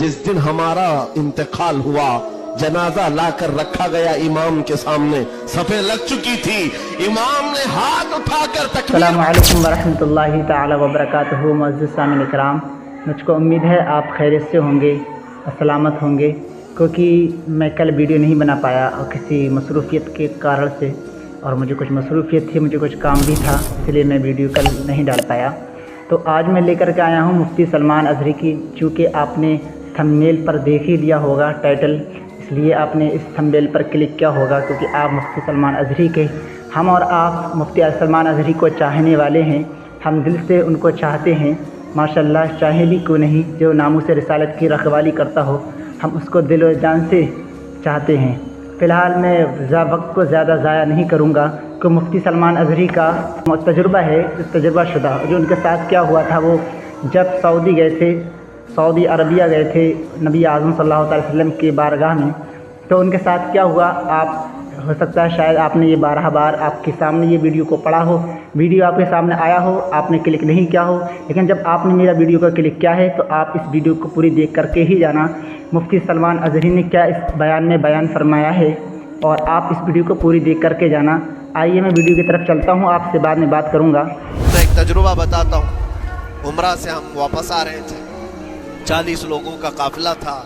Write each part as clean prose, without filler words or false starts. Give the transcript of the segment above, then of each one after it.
जिस दिन हमारा इंतकाल हुआ, जनाजा लाकर रखा गया इमाम के सामने, सफे लग चुकी थी, इमाम ने हाथ उठाकर तकबीर। अस्सलामु अलैकुम वरहमतुल्लाहि ताला वबरकातुहू। मुअज़्ज़िज़ सामिन इकराम, मुझको उम्मीद है आप खैरियत से होंगे और सलामत होंगे, क्योंकि मैं कल वीडियो नहीं बना पाया और किसी मसरूफ़ियत के कारण से, और मुझे कुछ मसरूफ़ियत थी, मुझे कुछ काम भी था, इसलिए मैं वीडियो कल नहीं डाल पाया। तो आज मैं लेकर के आया हूँ मुफ्ती सलमान अज़हरी की। चूँकि आपने थंबनेल पर देख ही लिया होगा टाइटल, इसलिए आपने इस थंबनेल पर क्लिक किया होगा, क्योंकि आप मुफ्ती सलमान अज़हरी के, हम और आप मुफ्ती सलमान अज़हरी को चाहने वाले हैं। हम दिल से उनको चाहते हैं, माशाअल्लाह, चाहे भी क्यों नहीं, जो नामूस रिसालत की रखवाली करता हो, हम उसको दिल और जान से चाहते हैं। फ़िलहाल मैं वक्त को ज़्यादा ज़ाया नहीं करूँगा, कि मुफ्ती सलमान अज़हरी का तजुर्बा है, तजुर्बा शुदा, जो उनके साथ क्या हुआ था। वो जब सऊदी गए थे, सऊदी अरबिया गए थे नबी आज़म सल्लल्लाहु अलैहि वसल्लम की बारगाह में, तो उनके साथ क्या हुआ, आप हो सकता है शायद आपने ये 12 बार आपके सामने ये वीडियो को पढ़ा हो, वीडियो आपके सामने आया हो, आपने क्लिक नहीं किया हो, लेकिन जब आपने मेरा वीडियो को क्लिक किया है तो आप इस वीडियो को पूरी देख करके ही जाना मुफ्ती सलमान अज़हरी ने क्या इस बयान में बयान फरमाया है, और आप इस वीडियो को पूरी देख करके जाना। आइए मैं वीडियो की तरफ चलता हूँ, आपसे बाद में बात करूँगा। मैं एक तजुर्बा बताता हूँ। उम्रा से हम वापस आ रहे थे, 40 लोगों का काफिला था।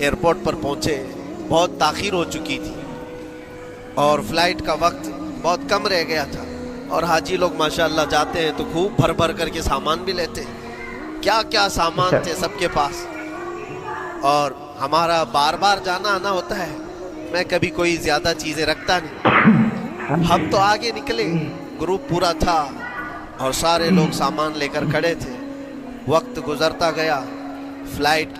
एयरपोर्ट पर पहुँचे, बहुत ताख़ीर हो चुकी थी और फ्लाइट का वक्त बहुत कम रह गया था। और हाजी लोग माशाअल्लाह जाते हैं तो खूब भर भर करके सामान भी लेते हैं, क्या क्या सामान थे सबके पास। और हमारा बार बार जाना आना होता है, मैं कभी कोई ज़्यादा चीज़ें रखता नहीं। हम तो आगे निकले, ग्रुप पूरा था और सारे लोग सामान लेकर खड़े थे। वक्त गुजरता गया, फ़्लाइट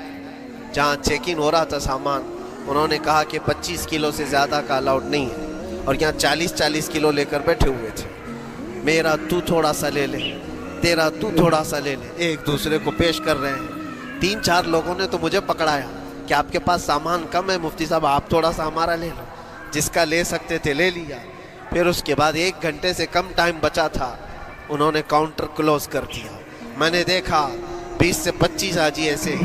जहाँ चेक इन हो रहा था सामान, उन्होंने कहा कि 25 किलो से ज़्यादा का अलाउड नहीं है, और यहाँ 40-40 किलो लेकर बैठे हुए थे। मेरा तू थोड़ा सा ले ले, तेरा तू थोड़ा सा ले ले, एक दूसरे को पेश कर रहे हैं। 3-4 लोगों ने तो मुझे पकड़ाया कि आपके पास सामान कम है मुफ्ती साहब, आप थोड़ा सा हमारा ले लो। जिसका ले सकते थे ले लिया। फिर उसके बाद 1 घंटे से कम टाइम बचा था, उन्होंने काउंटर क्लोज कर दिया। मैंने देखा 20 से 25 हाजी ऐसे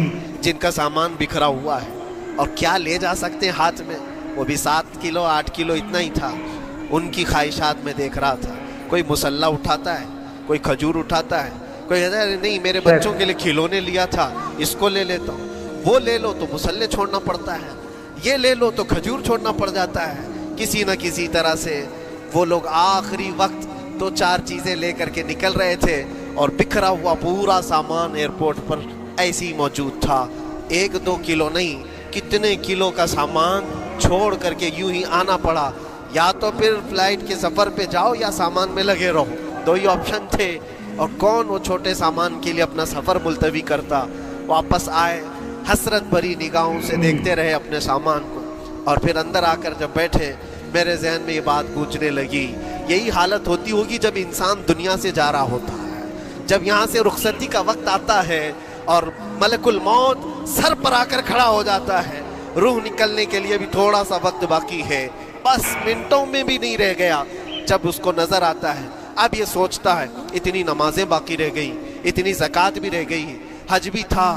जिनका सामान बिखरा हुआ है, और क्या ले जा सकते हैं हाथ में, वो भी 7 किलो 8 किलो इतना ही था। उनकी ख्वाहिशात में देख रहा था, कोई मुसल्ला उठाता है, कोई खजूर उठाता है, कोई अरे नहीं मेरे बच्चों के लिए खिलौने लिया था, इसको ले लेता हूँ। वो ले लो तो मुसल्ले छोड़ना पड़ता है, ये ले लो तो खजूर छोड़ना पड़ जाता है। किसी न किसी तरह से वो लोग आखिरी वक्त 2-4 चीज़ें लेकर के निकल रहे थे, और बिखरा हुआ पूरा सामान एयरपोर्ट पर ऐसे ही मौजूद था। 1-2 किलो नहीं, कितने किलो का सामान छोड़ करके यूं ही आना पड़ा। या तो फिर फ्लाइट के सफ़र पे जाओ या सामान में लगे रहो, 2 ही ऑप्शन थे। और कौन वो छोटे सामान के लिए अपना सफ़र मुलतवी करता। वापस आए, हसरत भरी निगाहों से देखते रहे अपने सामान को, और फिर अंदर आकर जब बैठे, मेरे जहन में ये बात गूंजने लगी, यही हालत होती होगी जब इंसान दुनिया से जा रहा होता है, जब यहाँ से रुखसती का वक्त आता है और मलकुल मौत सर पर आकर खड़ा हो जाता है। रूह निकलने के लिए भी थोड़ा सा वक्त बाकी है, बस मिनटों में भी नहीं रह गया। जब उसको नज़र आता है, अब ये सोचता है इतनी नमाजें बाकी रह गई, इतनी ज़कात भी रह गई, हज भी था,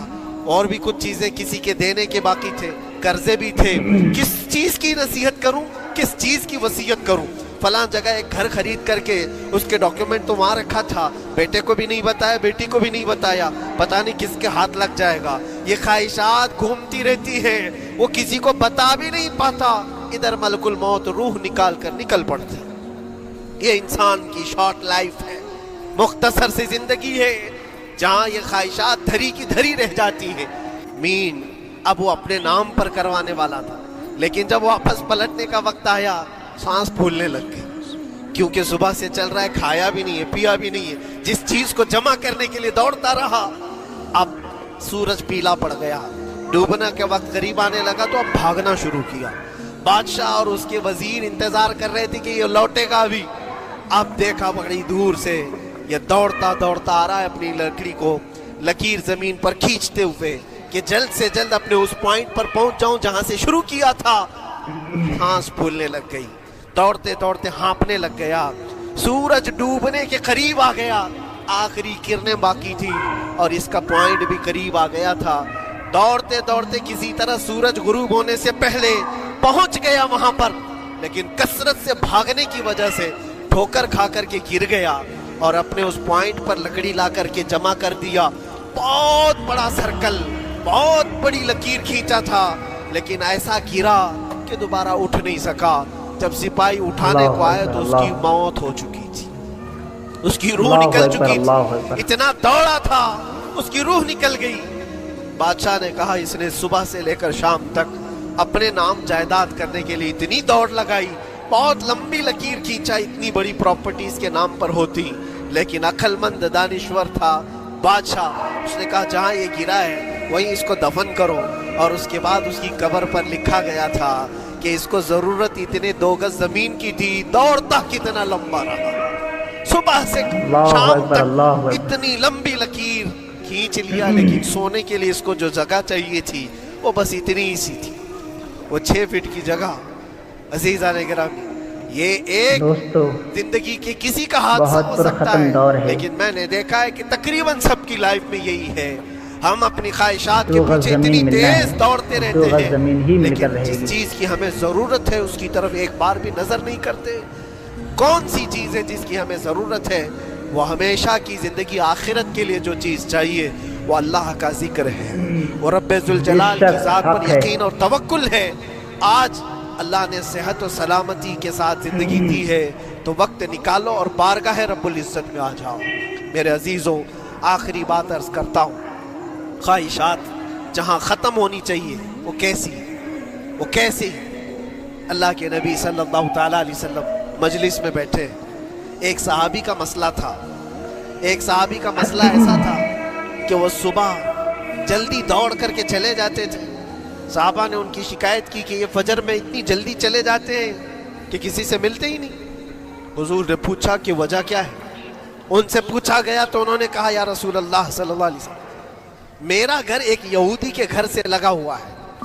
और भी कुछ चीज़ें किसी के देने के बाकी थे, कर्जे भी थे। किस चीज़ की नसीहत करूं, किस चीज़ की वसीयत करूं। फलां जगह एक घर खरीद करके उसके डॉक्यूमेंट तो वहाँ रखा था, बेटे को भी नहीं बताया, बेटी को भी नहीं बताया, पता नहीं किसके हाथ लग जाएगा। ये ख्वाहिशात घूमती रहती हैं, वो किसी को बता भी नहीं पाता। इधर मलकुल मौत रूह निकाल कर निकल पड़ती। ये इंसान की शॉर्ट लाइफ है, मुख्तसर सी जिंदगी है, जहाँ ये ख्वाहिशात धरी की धरी रह जाती है। मीन अब वो अपने नाम पर करवाने वाला था, लेकिन जब वापस पलटने का वक्त आया, सांस फूलने लग गई, क्योंकि सुबह से चल रहा है, खाया भी नहीं है, पिया भी नहीं है। जिस चीज को जमा करने के लिए दौड़ता रहा, अब सूरज पीला पड़ गया, डूबना के वक्त करीब आने लगा, तो अब भागना शुरू किया। बादशाह और उसके वजीर इंतजार कर रहे थे कि ये लौटेगा अभी। अब देखा बड़ी दूर से ये दौड़ता दौड़ता आ रहा है, अपनी लकड़ी को लकीर जमीन पर खींचते हुए, कि जल्द से जल्द अपने उस पॉइंट पर पहुंच जाऊं जहां से शुरू किया था। सांस फूलने लग गई, दौड़ते दौड़ते हाँपने लग गया। सूरज डूबने के करीब आ गया, आखिरी किरणें बाकी थी और इसका पॉइंट भी करीब आ गया था। دوڑتے دوڑتے کسی طرح سورج غروب ہونے سے پہلے پہنچ گیا وہاں پر، لیکن کثرت سے بھاگنے کی وجہ سے ٹھوکر کھا کر کے گر گیا اور اپنے اس پوائنٹ پر لکڑی لا کر کے جمع کر دیا. بہت بڑا سرکل، بہت بڑی لکیر کھینچا تھا، لیکن ایسا گرا کہ دوبارہ اٹھ نہیں سکا. جب سپاہی اٹھانے کو آئے تو اس کی موت ہو چکی تھی، اس کی روح نکل چکی تھی. اتنا دوڑا تھا، اس کی روح نکل گئی. بادشاہ نے کہا اس نے صبح سے لے کر شام تک اپنے نام جائیداد کرنے کے لیے اتنی دوڑ لگائی، بہت لمبی لکیر کھینچا، اتنی بڑی پراپرٹیز کے نام پر ہوتی، لیکن عقل مند دانشور تھا بادشاہ. اس نے کہا جہاں یہ گرا ہے وہیں اس کو دفن کرو. اور اس کے بعد اس کی قبر پر لکھا گیا تھا کہ اس کو ضرورت اتنے 2 گز زمین کی تھی، دوڑتا کتنا لمبا رہا، صبح سے شام تک اتنی لمبی لکیر کھینچ لیا، لیکن سونے کے لیے اس کو جو جگہ چاہیے تھی وہ بس اتنی ہی سی تھی، وہ 6 فٹ کی جگہ. عزیزان گرامی، یہ ایک زندگی کے کسی کا حادثہ ہو سکتا ہے، لیکن میں نے دیکھا ہے کہ تقریباً سب کی لائف میں یہی ہے. ہم اپنی خواہشات کے پیچھے اتنی تیز دوڑتے رہتے ہیں، لیکن جس چیز کی ہمیں ضرورت ہے اس کی طرف ایک بار بھی نظر نہیں کرتے. کون سی چیز ہے جس کی ہمیں ضرورت ہے؟ وہ ہمیشہ کی زندگی آخرت کے لیے جو چیز چاہیے وہ اللہ کا ذکر ہے، وہ رب ذوالجلال کی ذات پر یقین اور توکل ہے. آج اللہ نے صحت و سلامتی کے ساتھ زندگی دی ہے تو وقت نکالو اور بارگاہ رب العزت میں آ جاؤ. میرے عزیزوں، آخری بات عرض کرتا ہوں، خواہشات جہاں ختم ہونی چاہیے وہ کیسی ہے؟ وہ کیسی ہے؟ اللہ کے نبی صلی اللہ تعالیٰ علیہ وسلم مجلس میں بیٹھے، ایک صحابی کا مسئلہ تھا. ایک صحابی کا مسئلہ ایسا تھا کہ وہ صبح جلدی دوڑ کر کے چلے جاتے تھے. صحابہ نے ان کی شکایت کی کہ یہ فجر میں اتنی جلدی چلے جاتے ہیں کہ کسی سے ملتے ہی نہیں. حضور نے پوچھا کہ وجہ کیا ہے؟ ان سے پوچھا گیا تو انہوں نے کہا یا رسول اللہ صلی اللہ علیہ وسلم، میرا گھر ایک یہودی کے گھر سے لگا ہوا ہے،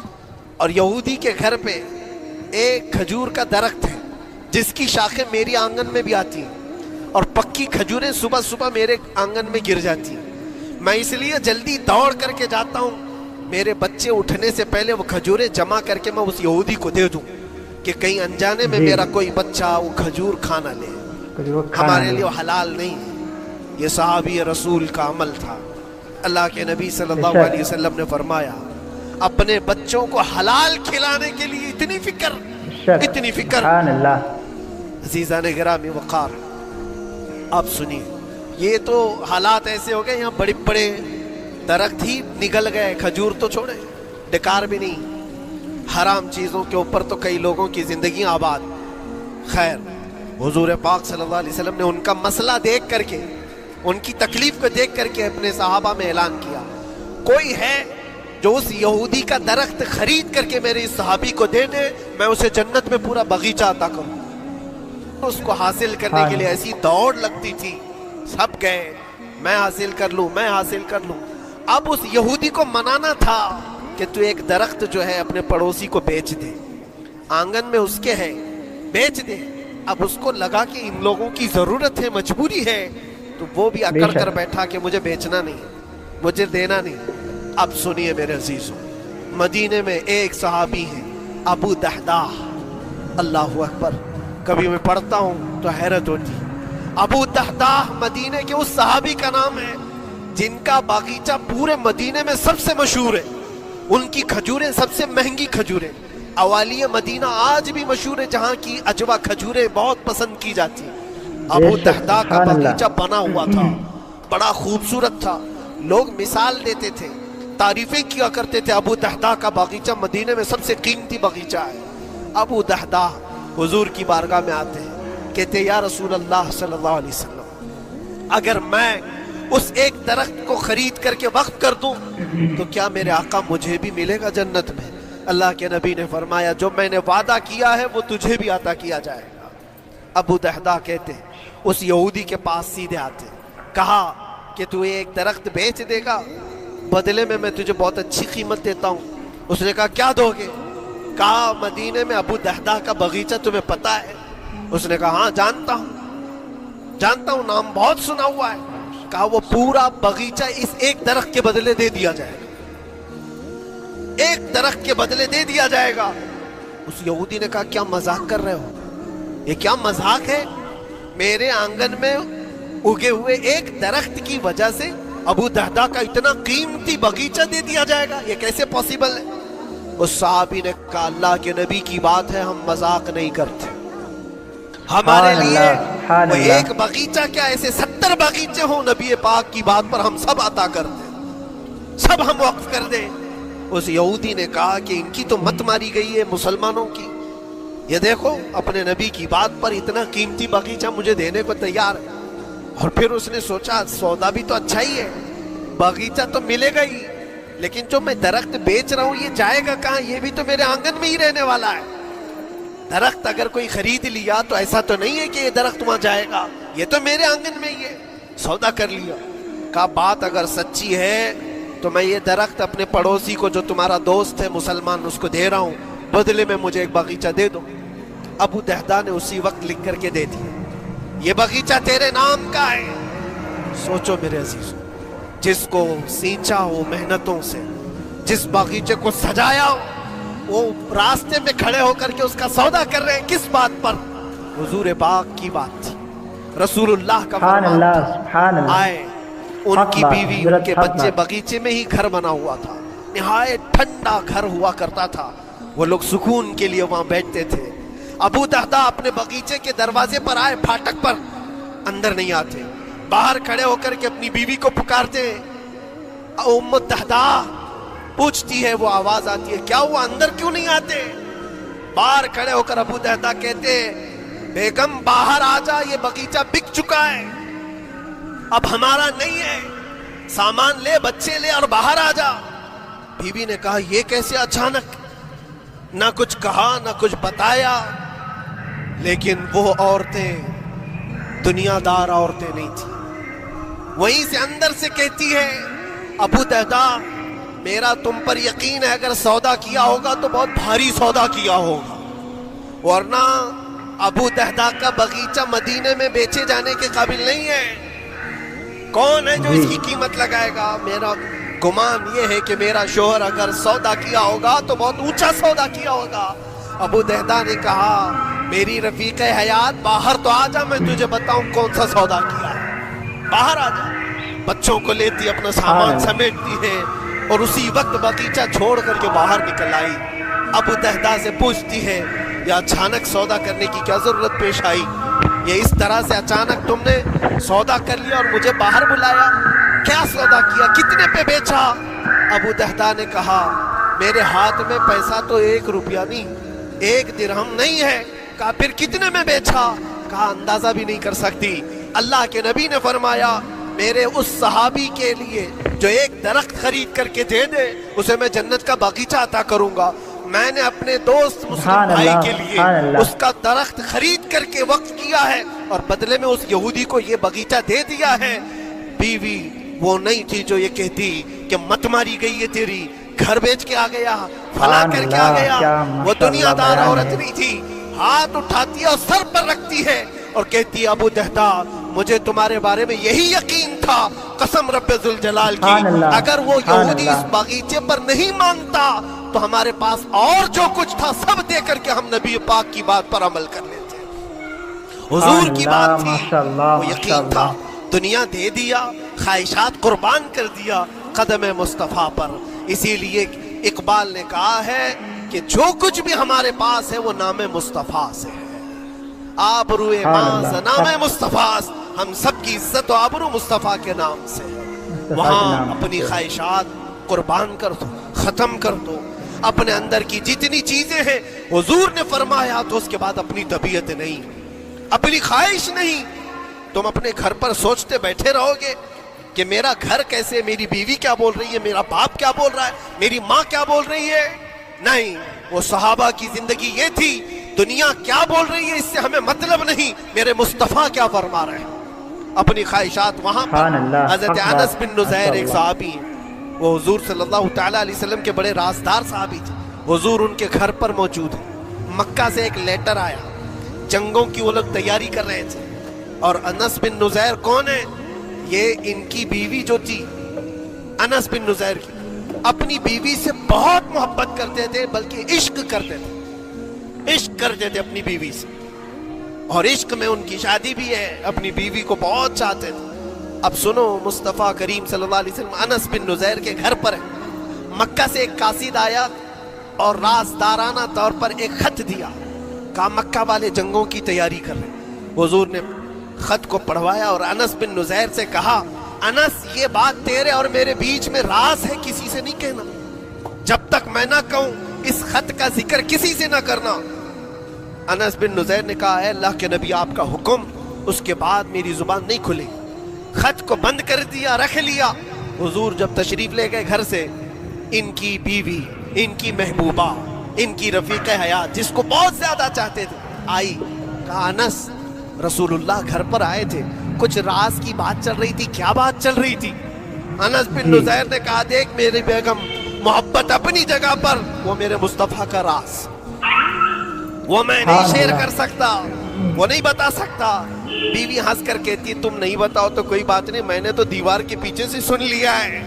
اور یہودی کے گھر پہ ایک کھجور کا درخت ہے جس کی شاخیں میری آنگن میں بھی آتی ہیں، اور پکی کھجوریں صبح صبح میرے آنگن میں گر جاتی ہیں. میں اس لیے جلدی دوڑ کر کے جاتا ہوں، میرے بچے اٹھنے سے پہلے وہ کھجوریں جمع کر کے میں اس یہودی کو دے دوں کہ کہیں انجانے میں میرا کوئی بچہ وہ کھجور کھانا لے. ہمارے لیے حلال نہیں. یہ صحابی رسول کا عمل تھا. اللہ کے نبی صلی اللہ علیہ وسلم نے فرمایا اپنے بچوں کو حلال کھلانے کے لیے اتنی فکر، اتنی فکر. عزیزان گرامی وقار، آپ سنیے، یہ تو حالات ایسے ہو گئے یہاں بڑے بڑے درخت ہی نگل گئے، کھجور تو چھوڑے، ڈکار بھی نہیں. حرام چیزوں کے اوپر تو کئی لوگوں کی زندگی آباد. خیر، حضور پاک صلی اللہ علیہ وسلم نے ان کا مسئلہ دیکھ کر کے، ان کی تکلیف کو دیکھ کر کے اپنے صحابہ میں اعلان کیا، کوئی ہے جو اس یہودی کا درخت خرید کر کے میرے اس صحابی کو دے دے، میں اسے جنت میں پورا باغیچہ عطا کروں. اس کو حاصل کرنے کے لیے ایسی دوڑ لگتی تھی، سب گئے میں حاصل کر لوں، میں حاصل کر لوں. اب اس یہودی کو منانا تھا کہ تو ایک درخت جو ہے اپنے پڑوسی کو بیچ دے، آنگن میں اس کے ہے، بیچ دے. اب اس کو لگا کہ ان لوگوں کی ضرورت ہے، مجبوری ہے، تو وہ بھی اکڑ کر بیٹھا کہ مجھے بیچنا نہیں، مجھے دینا نہیں. اب سنیے میرے عزیزوں، مدینے میں ایک صحابی ہیں ابو دحداح. اللہ اکبر، کبھی میں پڑھتا ہوں تو حیرت ہوتی. ابو دحداح مدینے کے اس صحابی کا نام ہے جن کا باغیچہ پورے مدینے میں سب سے مشہور ہے. ان کی کھجوریں سب سے مہنگی کھجوریں. اوالی مدینہ آج بھی مشہور ہے، جہاں کی اجوا کھجوریں بہت پسند کی جاتی ہیں. ابو دحداح کا باغیچہ بنا ہوا تھا، بڑا خوبصورت تھا. لوگ مثال دیتے تھے، تعریفیں کیا کرتے تھے، ابو دحداح کا باغیچہ مدینے میں سب سے قیمتی باغیچہ ہے. ابو دحداح حضور کی بارگاہ میں آتے ہیں، کہتے ہیں یا رسول اللہ صلی اللہ علیہ وسلم، اگر میں اس ایک درخت کو خرید کر کے وقف کر دوں تو کیا میرے آقا مجھے بھی ملے گا جنت میں؟ اللہ کے نبی نے فرمایا جو میں نے وعدہ کیا ہے وہ تجھے بھی عطا کیا جائے گا. ابو دحداح کہتے ہیں اس یہودی کے پاس سیدھے آتے، کہا کہ تو ایک درخت بیچ دے گا، بدلے میں تجھے بہت اچھی قیمت دیتا ہوں. اس نے کہا کیا دو گے؟ کہا مدینے میں ابو دحداح کا باغیچہ تمہیں پتا ہے؟ اس نے کہا ہاں جانتا ہوں، نام بہت سنا ہوا ہے. کہا وہ پورا باغیچہ اس ایک درخت کے بدلے دے دیا جائے گا. एक दरख्त के बदले दे दिया जाएगा। उस यहूदी ने कहा क्या मजाक कर रहे हो, ये क्या मजाक है? मेरे आंगन में उगे हुए एक दरख्त की वजह से अबू दहदा का इतना कीमती बगीचा दे दिया जाएगा, ये कैसे पॉसिबल है? उस सहाबी ने कहा अल्लाह के नबी की बात है, हम मजाक नहीं करते। हमारे लिए वो एक बगीचा क्या, ऐसे 70 बगीचे हो नबी पाक की बात पर हम सब अता कर दें, सब हम वक्फ कर दें। उस यहूदी ने कहा कि इनकी तो मत मारी गई है मुसलमानों की, ये देखो अपने नबी की बात पर इतना कीमती बगीचा मुझे देने को तैयार है। और फिर उसने सोचा सौदा भी तो अच्छा ही है, बगीचा तो मिलेगा ही, लेकिन जो मैं दरख्त बेच रहा हूं ये जाएगा कहाँ? ये भी तो मेरे आंगन में ही रहने वाला है। दरख्त अगर कोई खरीद लिया तो ऐसा तो नहीं है कि ये दरख्त वहां जाएगा, ये तो मेरे आंगन में ही है। सौदा कर लिया। कहा बात अगर सच्ची है तो मैं ये दरख्त अपने पड़ोसी को जो तुम्हारा दोस्त है मुसलमान उसको दे रहा हूं, बदले में मुझे एक बगीचा दे दो। अबू दहदा ने उसी वक्त लिख करके दे दिया, ये बगीचा तेरे नाम का है। सोचो मेरे अजीज, जिसको सींचा हो मेहनतों से, जिस बगीचे को सजाया हो, वो रास्ते में खड़े होकर के उसका सौदा कर रहे हैं, किस बात पर? हुजूर पाक की बात थी, रसूलुल्लाह का फरमान था। आए उनकी बीवी उनके बच्चे, बगीचे में ही घर बना हुआ था, निहायत ठंडा घर हुआ करता था, वो लोग सुकून के लिए वहां बैठते थे। अबू दहदा अपने बगीचे के दरवाजे पर आए, फाटक पर, अंदर नहीं आते, बाहर खड़े होकर के अपनी बीवी को पुकारते। उम्म दहदा पूछती है, वो आवाज आती है क्या हुआ, अंदर क्यों नहीं आते? बाहर खड़े होकर अबू दहदा कहते बेगम बाहर आ जा, ये बगीचा बिक चुका है, अब हमारा नहीं है, सामान ले, बच्चे ले और बाहर आ जा। बीवी ने कहा ये कैसे अचानक, ना कुछ कहा ना कुछ बताया, लेकिन वो औरतें दुनियादार औरतें नहीं थी। वहीं से अंदर से कहती है अबू दहदा मेरा तुम पर यकीन है, अगर सौदा किया होगा तो बहुत भारी सौदा किया होगा, वरना अबू दहदा का बगीचा मदीने में बेचे जाने के काबिल नहीं है। कौन है जो इसकी कीमत लगाएगा? मेरा गुमान ये है कि मेरा शोहर अगर सौदा किया होगा तो बहुत ऊंचा सौदा किया होगा। अबू दहदा ने कहा मेरी रफीक हयात बाहर तो आ जा, मैं तुझे बताऊं कौन सा सौदा किया है, बाहर आ जा। बच्चों को लेती, अपना सामान समेटती है और उसी वक्त बगीचा छोड़ करके बाहर निकल आई। अबू दहदा से पूछती है या अचानक सौदा करने की क्या जरूरत पेश आई, ये इस तरह से अचानक तुमने सौदा कर लिया और मुझे बाहर बुलाया, क्या सौदा किया, कितने पे बेचा? अबू दहदा ने कहा मेरे हाथ में पैसा तो 1 रुपया नहीं, 1 दिरहम नहीं है। कहा फिर कितने में बेचा? कहा अंदाजा भी नहीं कर सकती। अल्लाह के नबी ने फरमाया मेरे उस सहाबी के लिए जो एक दरख्त खरीद करके दे दे, उसे मैं जन्नत का बगीचा अता करूंगा। मैंने अपने दोस्त मुस्लिम भाई के लिए उसका दरख्त खरीद करके वक्फ किया है और बदले में उस यहूदी को ये बगीचा दे दिया है। बीवी वो नहीं थी जो ये कहती कि मत मारी गई है तेरी, घर बेच के आ गया, फला करके आ गया। वो दुनियादार औरत नहीं थी, हाथ उठाती है और सर पर रखती है और कहती है अबू दहदा मुझे तुम्हारे बारे में यही यकीन था, कसम रब्बे जुल जलाल की, अगर वो यहूदी इस बगीचे पर नहीं मानता तो हमारे पास और जो कुछ था सब दे करके हम नबी पाक की बात पर अमल कर लेते। हुजूर की बात थी, वो यकीन था, दुनिया दे दिया, ख्वाहिशात कुर्बान कर दिया कदम मुस्तफा पर। इसीलिए इकबाल ने कहा है कि जो कुछ भी हमारे पास है वो नाम मुस्तफा से है। आबरूए माज़ नाम मुस्तफा, हम सब की इज्जत और आबरू मुस्तफा के नाम से। वहां अपनी ख्वाहिशात कुर्बान कर दो, खत्म कर दो, अपने अंदर की जितनी चीजें हैं हुजूर ने फरमाया, तो उसके बाद अपनी तबीयत नहीं, अपनी ख्वाहिश नहीं। तुम अपने घर पर सोचते बैठे रहोगे कि मेरा घर कैसे, मेरी बीवी क्या बोल रही है, मेरा बाप क्या बोल रहा है, मेरी माँ क्या बोल रही है। नहीं, वो सहाबा की जिंदगी ये थी, दुनिया क्या बोल रही है इससे हमें मतलब नहीं, मेरे मुस्तफा क्या फरमा रहे हैं। अपनी ख्वाहिशात वहां पर। हजरत अनस बिन नुज़ैर एक सहाबी, वो हुजूर सल्लल्लाहु तआला अलैहि वसल्लम के बड़े राजदार सहाबी थे। हुजूर उनके घर पर मौजूद है। मक्का से एक लेटर आया, जंगों की वो लोग तैयारी कर रहे थे और अनस बिन नुज़ैर कौन है? ये इनकी बीवी जो थी अनस बिन नुज़ैर की, अपनी बीवी से बहुत मोहब्बत करते थे, बल्कि इश्क करते थे, इश्क करते थे अपनी बीवी से, और इश्क में उनकी शादी भी है, अपनी बीवी को बहुत चाहते थे। अब सुनो, मुस्तफ़ा करीम सल्लल्लाहु अलैहि वसल्लम अनस बिन नुज़ैर के घर पर है। मक्का से एक कासिद आया और राज़दाराना तौर पर एक खत दिया, कहा मक्का वाले जंगों की तैयारी कर रहे हैं। हुजूर ने खत को पढ़वाया और अनस बिन नुज़ैर से कहा, अनस ये बात तेरे और मेरे बीच में राज है, किसी से नहीं कहना, जब तक मैं ना कहूं इस खत का जिक्र किसी से ना करना। अनस बिन नुज़ैर ने कहा, अल्लाह के नबी आपका हुक्म, उसके बाद मेरी जुबान नहीं खुली। खत को बंद कर दिया, रख लिया। हुजूर जब तशरीफ ले गए घर से, इनकी बीवी, इनकी महबूबा, इनकी रफीक हयात, जिसको बहुत ज्यादा चाहते थे, आई। कहा अनस, रसूलुल्लाह घर पर आए थे, कुछ राज की बात चल रही थी, क्या बात चल रही थी? अनस बिन नुज़ैर ने कहा, देख मेरी बेगम, मोहब्बत अपनी जगह पर, वो मेरे मुस्तफ़ा का राज, वो मैं नहीं शेयर कर सकता, वो नहीं बता सकता। बीवी हंस कर कहती, तुम नहीं बताओ तो कोई बात नहीं, मैंने तो दीवार के पीछे से सुन लिया है,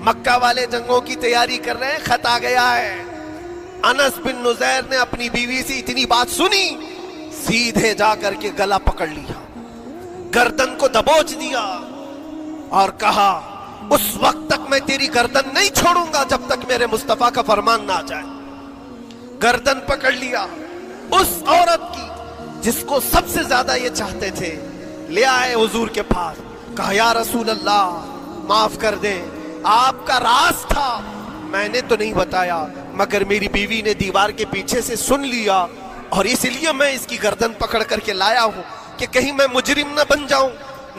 मक्का वाले जंगों की तैयारी कर रहे हैं, खत आ गया है। अनस बिन नुज़ैर ने अपनी बीवी से इतनी बात सुनी, सीधे जा करके गला पकड़ लिया, गर्दन को दबोच दिया और कहा, उस वक्त तक मैं तेरी गर्दन नहीं छोड़ूंगा जब तक मेरे मुस्तफ़ा का फरमान ना आ जाए। गर्दन पकड़ लिया उस औरत की जिसको सबसे ज्यादा ये चाहते थे, ले आए हुजूर के पास। कहा, या रसूल अल्लाह, माफ कर दे, आपका राज था, मैंने तो नहीं बताया, मगर मेरी बीवी ने दीवार के पीछे से सुन लिया, और इसलिए मैं इसकी गर्दन पकड़ करके लाया हूं कि कहीं मैं मुजरिम न बन जाऊं,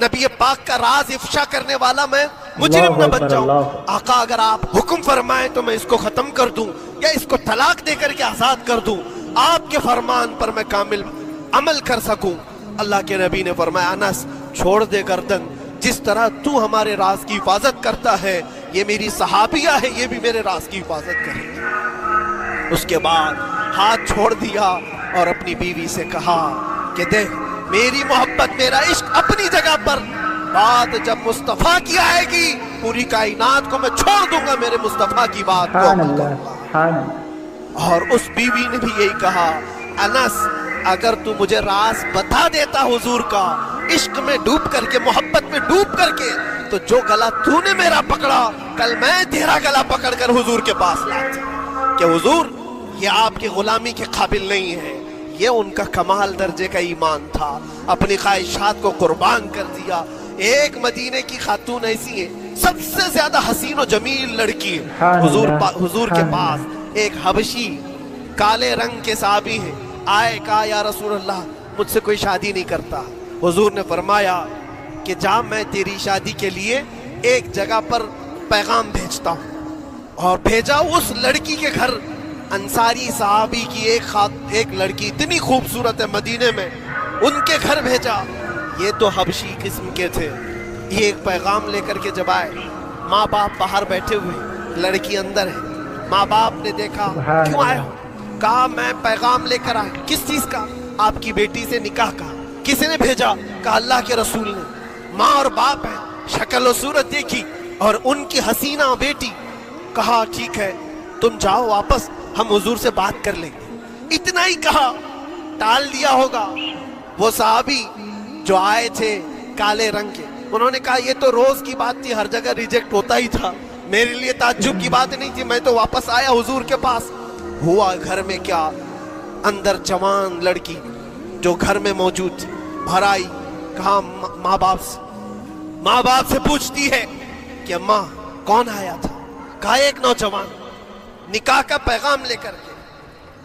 नबी पाक का राज इफ्शा करने वाला मैं मुजरिम न बन जाऊं। आका अगर आप हुक्म फरमाएं तो मैं इसको खत्म कर दूं या इसको तलाक दे करके आजाद कर दूं, आपके फरमान पर मैं कामिल अमल कर सकूं। अल्लाह के नबी ने फरमाया, अनस छोड़ दे गर्दन, जिस तरह तू हमारे राज की हिफाजत करता है, ये मेरी सहाबिया है, ये भी मेरे राज की हिफाजत करेगी। उसके बाद हाथ छोड़ दिया और अपनी बीवी से कहा कि देख, मेरी मोहब्बत, मेरा इश्क अपनी जगह पर, बात जब मुस्तफा की आएगी, पूरी कायनात को मैं छोड़ दूंगा मेरे मुस्तफा की बात को। और उस बीवी ने भी यही कहा, अनस अगर तू मुझे राज बता देता हुजूर का, इश्क में डूब करके, मोहब्बत में डूब करके, तो जो गला तूने मेरा पकड़ा, कल मैं तेरा गला पकड़ कर हुजूर के पास लाता कि हुजूर ये आपकी गुलामी के काबिल नहीं है। ये उनका कमाल दर्जे का ईमान था, अपनी ख्वाहिशात को कुर्बान कर दिया। एक मदीने की खातून ऐसी है, सबसे ज्यादा हसीन और जमील लड़की है, हुजूर के पास एक हबशी काले रंग के साहबी है, आए, कहा, या रसूल अल्लाह, मुझसे कोई शादी नहीं करता। हुजूर ने फरमाया कि जा, मैं तेरी शादी के लिए एक जगह पर पैगाम भेजता हूँ। और भेजा उस लड़की के घर, अंसारी साहबी की एक लड़की इतनी खूबसूरत है मदीने में, उनके घर भेजा। ये तो हबशी किस्म के थे। ये एक पैगाम लेकर के जब आए, माँ बाप बाहर बैठे हुए, लड़की अंदर है। माँ बाप ने देखा, क्यों आए हो? कहा, मैं पैगाम लेकर आया। किस चीज का? आपकी बेटी से निकाह का। किसने भेजा? कहा, अल्लाह के रसूल ने। माँ और बाप है, शक्ल और सूरत देखी और उनकी हसीना बेटी। कहा, ठीक है, तुम जाओ वापस, हम हुजूर से बात कर लेंगे। इतना ही कहा, टाल दिया होगा। वो साहबी जो आए थे काले रंग के, उन्होंने कहा, ये तो रोज की बात थी, हर जगह रिजेक्ट होता ही था, मेरे लिए ताज्जुब की बात नहीं थी, मैं तो वापस आया हुजूर के पास। हुआ घर में क्या, अंदर जवान लड़की जो घर में मौजूद थी, भर आई। कहा, माँ बाप से पूछती है कि अम्मा कौन आया था? कहा, एक नौजवान निकाह का पैगाम लेकर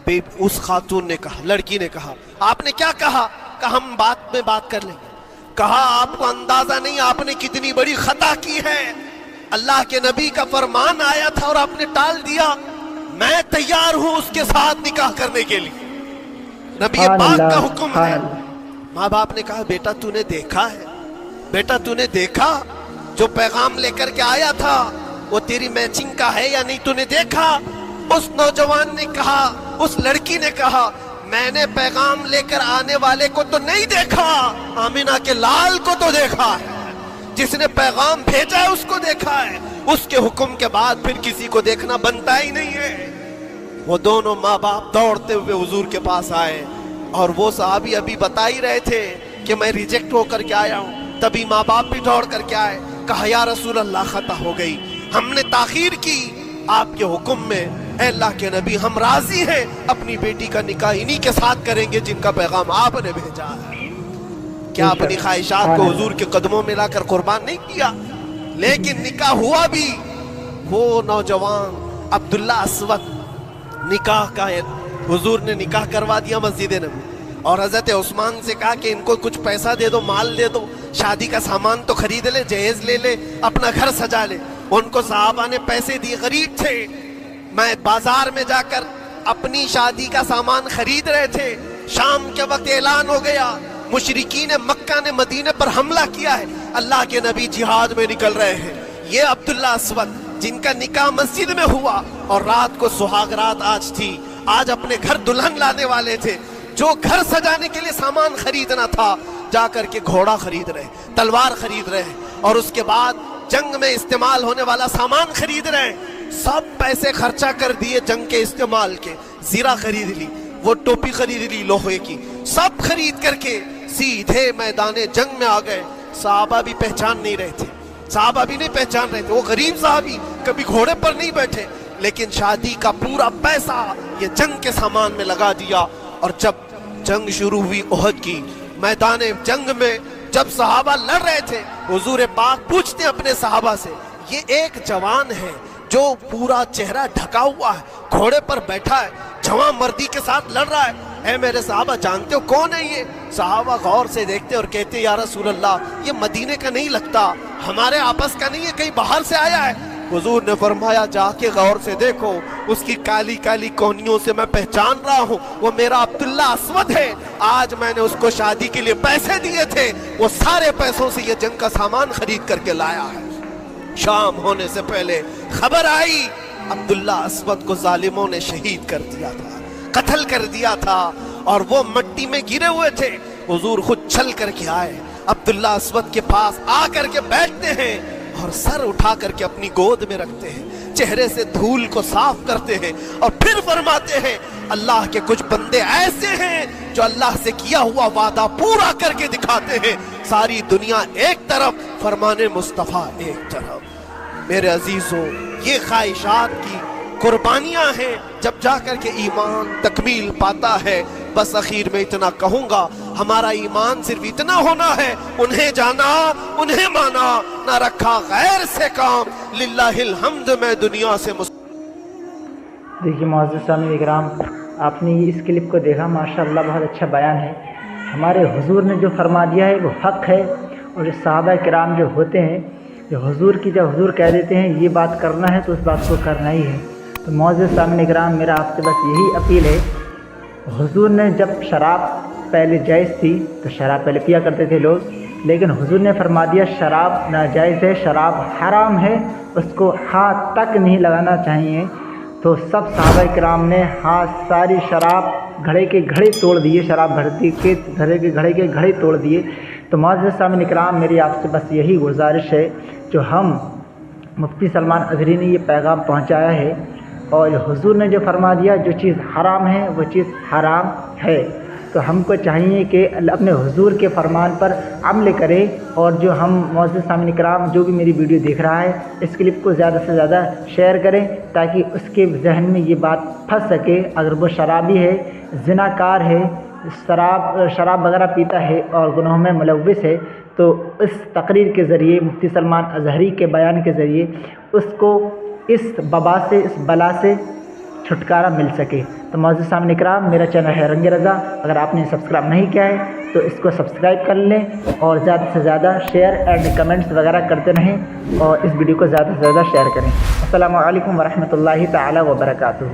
के। उस खातून ने कहा, लड़की ने कहा, आपने क्या कहा? कहा, हम बात में बात कर लेंगे। कहा, आपको अंदाजा नहीं आपने कितनी बड़ी खता की है, अल्लाह के नबी का फरमान आया था और आपने टाल दिया। मैं तैयार हूं उसके साथ निकाह करने के लिए, नबी पाक का हुक्म है। माँ बाप ने कहा, बेटा तूने देखा है, बेटा तूने देखा जो पैगाम लेकर के आया था वो तेरी मैचिंग का है या नहीं, तूने देखा? उस नौजवान ने कहा, उस लड़की ने कहा, मैंने पैगाम लेकर आने वाले को तो नहीं देखा, आमिना के लाल को तो देखा है, जिसने पैगाम भेजा है उसको देखा है। اس کے حکم کے بعد پھر کسی کو دیکھنا بنتا ہی نہیں ہے۔ وہ دونوں ماں باپ دوڑتے ہوئے حضور کے پاس آئے، اور وہ صحابی ابھی بتا ہی رہے تھے کہ میں ریجیکٹ ہو کر کے آیا ہوں، تبھی ماں باپ بھی دوڑ کر کے آئے، کہا یا رسول اللہ خطا ہو گئی، ہم نے تاخیر کی آپ کے حکم میں، اے اللہ کے نبی ہم راضی ہیں اپنی بیٹی کا نکاح انہی کے ساتھ کریں گے جن کا پیغام آپ نے بھیجا ہے۔ کیا اپنی خواہشات کو حضور کے قدموں میں لا کر قربان نہیں کیا؟ لیکن نکاح ہوا بھی، وہ نوجوان عبداللہ اسود نکاح کا حضور نے نکاح کروا دیا مسجد نبی، اور حضرت عثمان سے کہا کہ ان کو کچھ پیسہ دے دو، مال دے دو، شادی کا سامان تو خرید لے، جہیز لے لے، اپنا گھر سجا لے۔ ان کو صحابہ نے پیسے دیے، غریب تھے، میں بازار میں جا کر اپنی شادی کا سامان خرید رہے تھے، شام کے وقت اعلان ہو گیا مشرکین مکہ نے مدینے پر حملہ کیا ہے، اللہ کے نبی جہاد میں نکل رہے ہیں۔ یہ عبداللہ اسود جن کا نکاح مسجد میں ہوا اور رات کو سہاگ رات آج تھی، آج اپنے گھر دلہن لانے والے تھے، جو گھر سجانے کے لیے سامان خریدنا تھا جا کر کے گھوڑا خرید رہے، تلوار خرید رہے، اور اس کے بعد جنگ میں استعمال ہونے والا سامان خرید رہے ہیں۔ سب پیسے خرچہ کر دیے جنگ کے استعمال کے، زیرہ خرید لی، وہ ٹوپی خرید لی لوہے کی، سب خرید کر کے سیدھے میدان جنگ میں آ گئے۔ صحابہ بھی پہچان نہیں رہے تھے، صحابہ بھی نہیں پہچان رہے تھے، وہ غریب صحابی کبھی گھوڑے پر نہیں بیٹھے، لیکن شادی کا پورا پیسہ یہ جنگ کے سامان میں لگا دیا۔ اور جب جنگ شروع ہوئی احد کی، میدان جنگ میں جب صحابہ لڑ رہے تھے، حضور پاک پوچھتے ہیں اپنے صحابہ سے، یہ ایک جوان ہے جو پورا چہرہ ڈھکا ہوا ہے، گھوڑے پر بیٹھا ہے، جوان مردی کے ساتھ لڑ رہا ہے، اے میرے صحابہ جانتے ہو کون ہے یہ؟ صحابہ غور سے دیکھتے اور کہتے یا رسول اللہ یہ مدینے کا نہیں لگتا، ہمارے آپس کا نہیں ہے، کہیں باہر سے آیا ہے۔ حضور نے فرمایا جا کے غور سے دیکھو، اس کی کالی کالی کونیوں سے میں پہچان رہا ہوں، وہ میرا عبداللہ اسود ہے، آج میں نے اس کو شادی کے لیے پیسے دیے تھے، وہ سارے پیسوں سے یہ جنگ کا سامان خرید کر کے لایا ہے۔ شام ہونے سے پہلے خبر آئی عبداللہ اسود کو ظالموں نے شہید کر دیا تھا، قتل کر دیا تھا، اور وہ مٹی میں گرے ہوئے تھے۔ حضور خود چل کر کے آئے، عبداللہ اسود کے پاس آ کر کے بیٹھتے ہیں اور سر اٹھا کر کے اپنی گود میں رکھتے ہیں، چہرے سے دھول کو صاف کرتے ہیں، اور پھر فرماتے ہیں اللہ کے کچھ بندے ایسے ہیں جو اللہ سے کیا ہوا وعدہ پورا کر کے دکھاتے ہیں، ساری دنیا ایک طرف، فرمان مصطفیٰ ایک طرف۔ میرے عزیزوں، یہ خواہشات کی قربانیاں ہیں، جب جا کر کے ایمان تکمیل پاتا ہے۔ بس اخیر میں اتنا کہوں گا، ہمارا ایمان صرف اتنا ہونا ہے، انہیں جانا انہیں مانا، نہ رکھا غیر سے کام، للہ الحمد میں دنیا سے دیکھیے معزز سامعین اکرام، آپ نے اس کلپ کو دیکھا، ماشاءاللہ بہت اچھا بیان ہے۔ ہمارے حضور نے جو فرما دیا ہے وہ حق ہے، اور جو صحابہ کرام جو ہوتے ہیں، جو حضور کی جب حضور کہہ دیتے ہیں یہ بات کرنا ہے تو اس بات کو کرنا ہی ہے۔ تو معزز سامعین اکرام، میرا آپ سے بس یہی اپیل ہے، حضور نے جب شراب پہلے جائز تھی تو شراب پہلے پیا کرتے تھے لوگ، لیکن حضور نے فرما دیا شراب ناجائز ہے، شراب حرام ہے، اس کو ہاتھ تک نہیں لگانا چاہیے۔ تو سب صحابہ کرام نے ہاتھ ساری شراب گھڑے کے گھڑے توڑ دیے، شراب بھرتی کے گھڑے کے گھڑے توڑ دیے۔ تو معزز سامعین اکرام، میری آپ سے بس یہی گزارش ہے، جو ہم مفتی سلمان اظہری نے یہ پیغام پہنچایا ہے، اور حضور نے جو فرما دیا جو چیز حرام ہے وہ چیز حرام ہے، تو ہم کو چاہیے کہ اپنے حضور کے فرمان پر عمل کریں۔ اور جو ہم معزز سامعین اکرام، جو بھی میری ویڈیو دیکھ رہا ہے، اس کلپ کو زیادہ سے زیادہ شیئر کریں تاکہ اس کے ذہن میں یہ بات پھنس سکے، اگر وہ شرابی ہے، زناکار ہے، شراب وغیرہ پیتا ہے اور گناہوں میں ملوث ہے، تو اس تقریر کے ذریعے، مفتی سلمان اظہری کے بیان کے ذریعے اس کو اس وبا سے، اس بلا سے چھٹکارا مل سکے۔ تو معزز سامعین اکرام، میرا چینل ہے رنگ رضا، اگر آپ نے سبسکرائب نہیں کیا ہے تو اس کو سبسکرائب کر لیں، اور زیادہ سے زیادہ شیئر اینڈ کمنٹس وغیرہ کرتے رہیں، اور اس ویڈیو کو زیادہ سے زیادہ شیئر کریں۔ السلام علیکم ورحمۃ اللہ تعالی وبرکاتہ۔